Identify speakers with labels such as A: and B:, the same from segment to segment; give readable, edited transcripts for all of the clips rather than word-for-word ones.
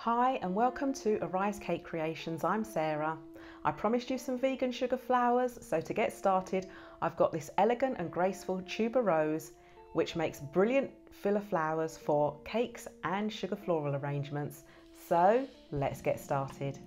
A: Hi and welcome to Arise Cake Creations. I'm Sarah. I promised you some vegan sugar flowers, so to get started I've got this elegant and graceful tuberose which makes brilliant filler flowers for cakes and sugar floral arrangements. So let's get started.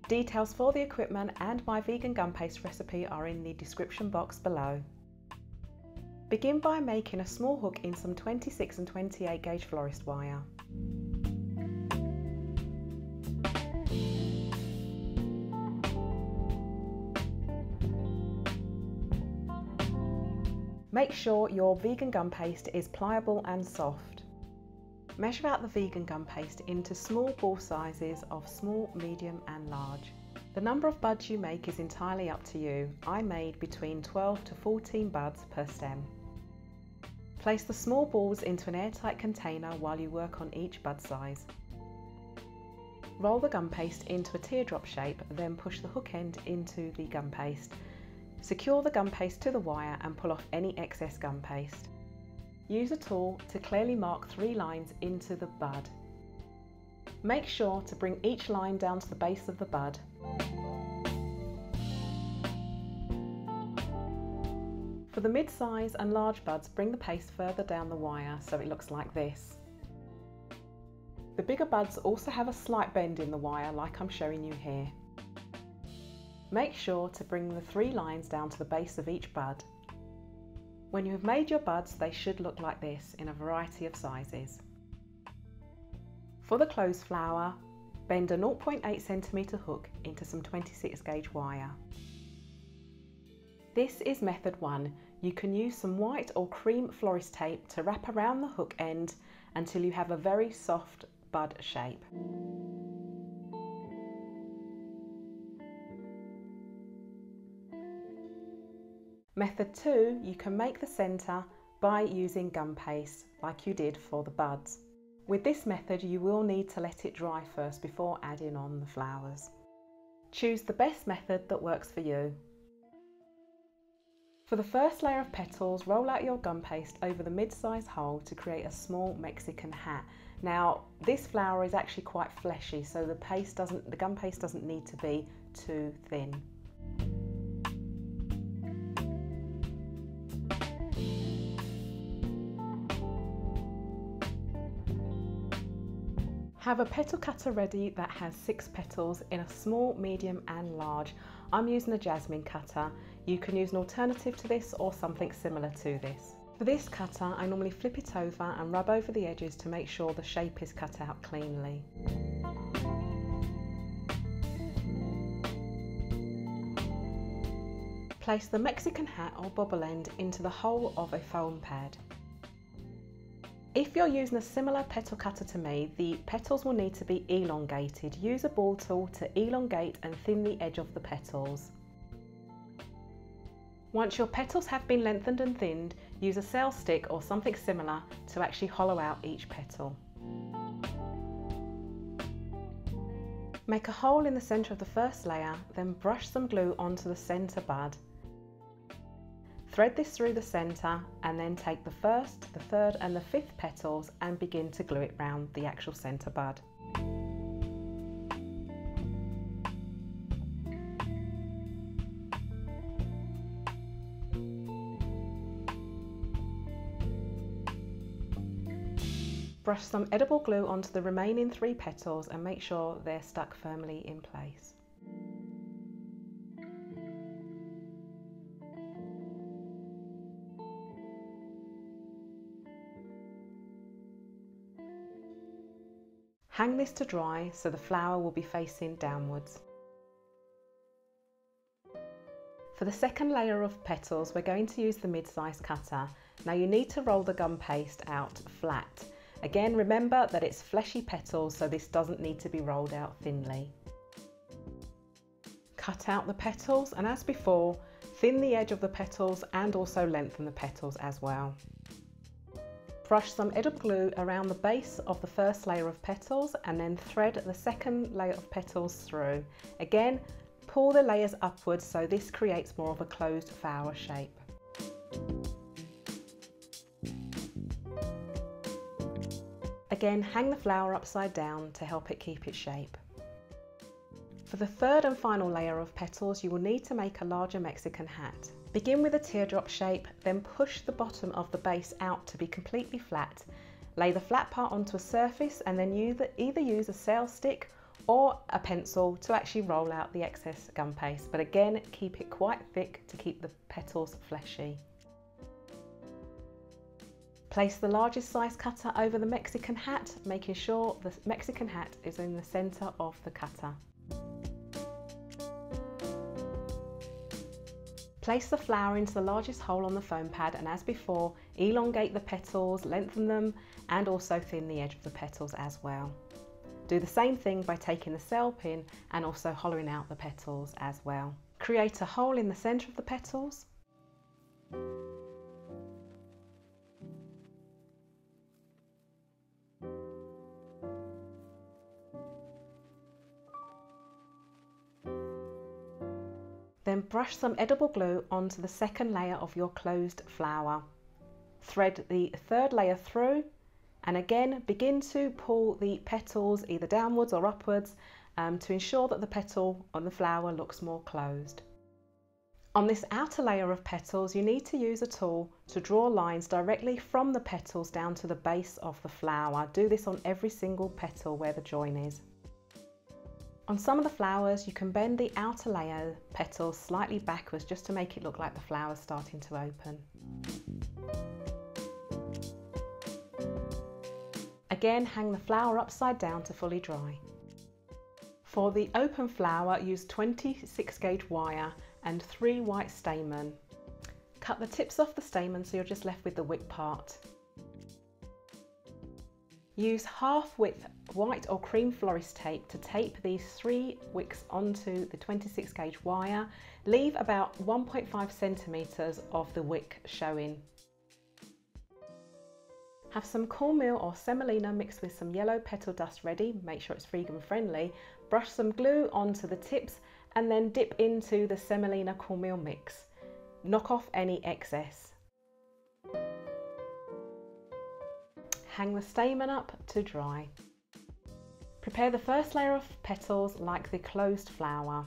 A: Details for the equipment and my vegan gum paste recipe are in the description box below. Begin by making a small hook in some 26 and 28 gauge florist wire. Make sure your vegan gum paste is pliable and soft. Measure out the vegan gum paste into small ball sizes of small, medium and large. The number of buds you make is entirely up to you. I made between 12 to 14 buds per stem. Place the small balls into an airtight container while you work on each bud size. Roll the gum paste into a teardrop shape, then push the hook end into the gum paste. Secure the gum paste to the wire and pull off any excess gum paste. Use a tool to clearly mark 3 lines into the bud. Make sure to bring each line down to the base of the bud. For the mid-size and large buds, bring the paste further down the wire so it looks like this. The bigger buds also have a slight bend in the wire like I'm showing you here. Make sure to bring the 3 lines down to the base of each bud. When you have made your buds, they should look like this in a variety of sizes. For the closed flower, bend a 0.8 cm hook into some 26 gauge wire. This is method 1. You can use some white or cream florist tape to wrap around the hook end until you have a very soft bud shape. Method 2, you can make the centre by using gum paste like you did for the buds. With this method you will need to let it dry first before adding on the flowers. Choose the best method that works for you. For the first layer of petals, roll out your gum paste over the mid-size hole to create a small Mexican hat. Now this flower is actually quite fleshy, so the gum paste doesn't need to be too thin. Have a petal cutter ready that has 6 petals in a small, medium and large. I'm using a jasmine cutter. You can use an alternative to this or something similar to this. For this cutter, I normally flip it over and rub over the edges to make sure the shape is cut out cleanly. Place the Mexican hat or bobble end into the hole of a foam pad. If you're using a similar petal cutter to me, the petals will need to be elongated. Use a ball tool to elongate and thin the edge of the petals. Once your petals have been lengthened and thinned, use a sail stick or something similar to actually hollow out each petal. Make a hole in the centre of the first layer, then brush some glue onto the centre bud. Thread this through the centre and then take the first, the third and the 5th petals and begin to glue it round the actual centre bud. Brush some edible glue onto the remaining 3 petals and make sure they're stuck firmly in place. Hang this to dry so the flower will be facing downwards. For the second layer of petals, we're going to use the mid-size cutter. Now you need to roll the gum paste out flat. Again, remember that it's fleshy petals, so this doesn't need to be rolled out thinly. Cut out the petals and as before, thin the edge of the petals and also lengthen the petals as well. Brush some edible glue around the base of the first layer of petals and then thread the second layer of petals through. Again, pull the layers upwards so this creates more of a closed flower shape. Again, hang the flower upside down to help it keep its shape. For the third and final layer of petals, you will need to make a larger Mexican hat. Begin with a teardrop shape, then push the bottom of the base out to be completely flat. Lay the flat part onto a surface and then either use a sail stick or a pencil to actually roll out the excess gum paste, but again, keep it quite thick to keep the petals fleshy. Place the largest size cutter over the Mexican hat, making sure the Mexican hat is in the center of the cutter. Place the flower into the largest hole on the foam pad, and as before, elongate the petals, lengthen them, and also thin the edge of the petals as well. Do the same thing by taking the sail pin and also hollowing out the petals as well. Create a hole in the center of the petals. Then brush some edible glue onto the second layer of your closed flower. Thread the third layer through, and again begin to pull the petals either downwards or upwards to ensure that the petal on the flower looks more closed. On this outer layer of petals, you need to use a tool to draw lines directly from the petals down to the base of the flower. Do this on every single petal where the join is. On some of the flowers, you can bend the outer layer petals slightly backwards just to make it look like the flower's starting to open. Again, hang the flower upside down to fully dry. For the open flower, use 26 gauge wire and 3 white stamen. Cut the tips off the stamen so you're just left with the wick part. Use half width white or cream florist tape to tape these 3 wicks onto the 26 gauge wire. Leave about 1.5 centimeters of the wick showing. Have some cornmeal or semolina mixed with some yellow petal dust ready. Make sure it's vegan friendly. Brush some glue onto the tips and then dip into the semolina cornmeal mix. Knock off any excess. Hang the stamen up to dry. Prepare the first layer of petals like the closed flower.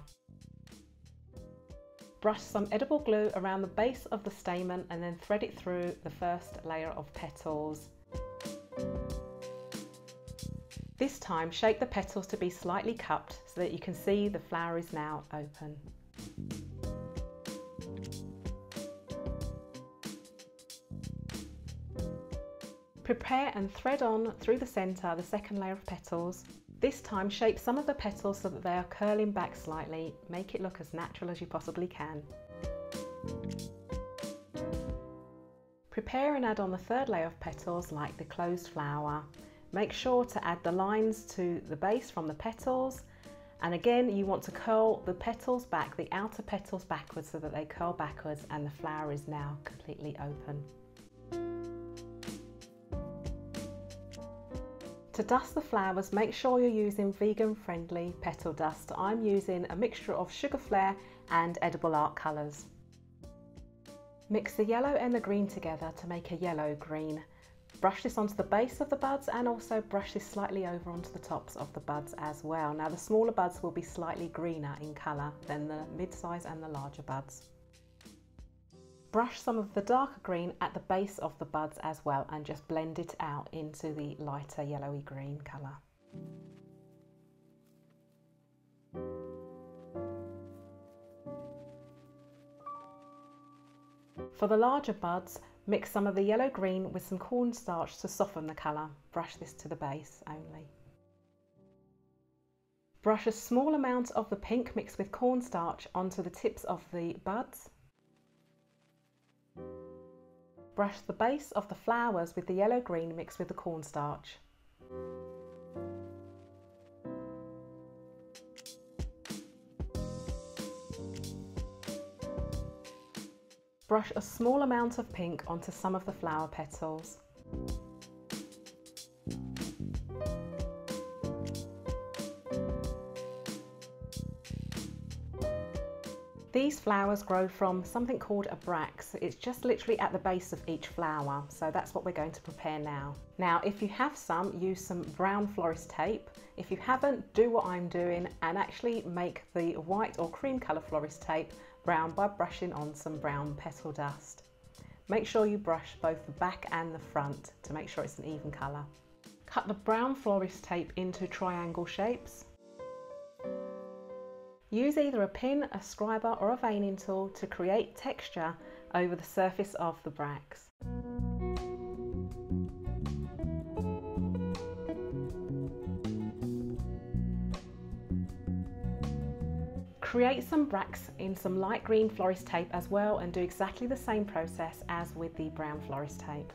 A: Brush some edible glue around the base of the stamen and then thread it through the first layer of petals. This time, shake the petals to be slightly cupped so that you can see the flower is now open. Prepare and thread on through the centre the second layer of petals. This time, shape some of the petals so that they are curling back slightly. Make it look as natural as you possibly can. Prepare and add on the third layer of petals like the closed flower. Make sure to add the lines to the base from the petals, and again you want to curl the petals back, the outer petals backwards so that they curl backwards and the flower is now completely open. To dust the flowers, make sure you're using vegan friendly petal dust. I'm using a mixture of sugar flare and edible art colours. Mix the yellow and the green together to make a yellow green. Brush this onto the base of the buds and also brush this slightly over onto the tops of the buds as well. Now the smaller buds will be slightly greener in colour than the mid-size and the larger buds. Brush some of the darker green at the base of the buds as well and just blend it out into the lighter yellowy green colour. For the larger buds, mix some of the yellow green with some cornstarch to soften the colour. Brush this to the base only. Brush a small amount of the pink mixed with cornstarch onto the tips of the buds. Brush the base of the flowers with the yellow green mixed with the cornstarch. Brush a small amount of pink onto some of the flower petals. These flowers grow from something called a brax. It's just literally at the base of each flower. So that's what we're going to prepare now. Now, if you have some, use some brown florist tape. If you haven't, do what I'm doing and actually make the white or cream colour florist tape brown by brushing on some brown petal dust. Make sure you brush both the back and the front to make sure it's an even colour. Cut the brown florist tape into triangle shapes. Use either a pin, a scriber or a veining tool to create texture over the surface of the brax. Create some brax in some light green florist tape as well and do exactly the same process as with the brown florist tape.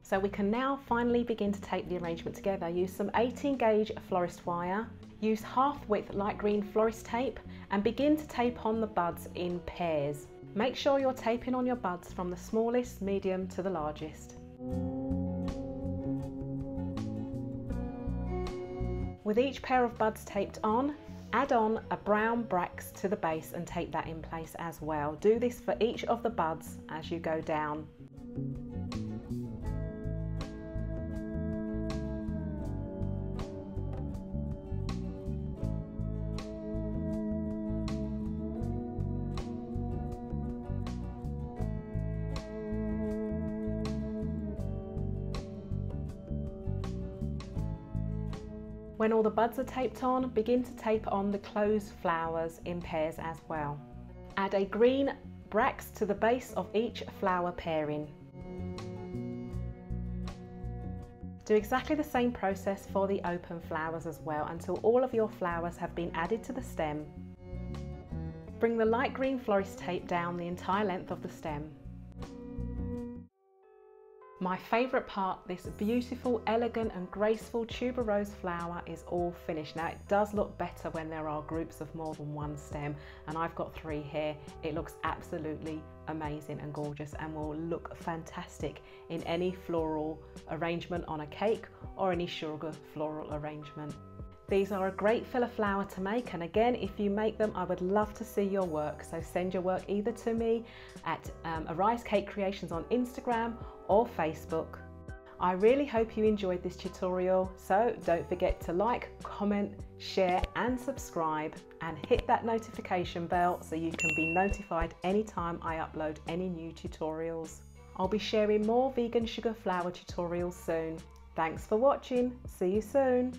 A: So we can now finally begin to tape the arrangement together. Use some 18 gauge florist wire. Use half width light green florist tape and begin to tape on the buds in pairs. Make sure you're taping on your buds from the smallest, medium to the largest. With each pair of buds taped on, add on a brown brax to the base and tape that in place as well. Do this for each of the buds as you go down. When all the buds are taped on, begin to tape on the closed flowers in pairs as well. Add a green brax to the base of each flower pairing. Do exactly the same process for the open flowers as well until all of your flowers have been added to the stem. Bring the light green florist tape down the entire length of the stem. My favourite part, this beautiful, elegant and graceful tuberose flower is all finished. Now it does look better when there are groups of more than one stem, and I've got 3 here. It looks absolutely amazing and gorgeous and will look fantastic in any floral arrangement on a cake or any sugar floral arrangement. These are a great filler flower to make, and again, if you make them, I would love to see your work. So send your work either to me at Arise Cake Creations on Instagram or Facebook. I really hope you enjoyed this tutorial, so don't forget to like, comment, share and subscribe, and hit that notification bell so you can be notified anytime I upload any new tutorials. I'll be sharing more vegan sugar flower tutorials soon. Thanks for watching. See you soon.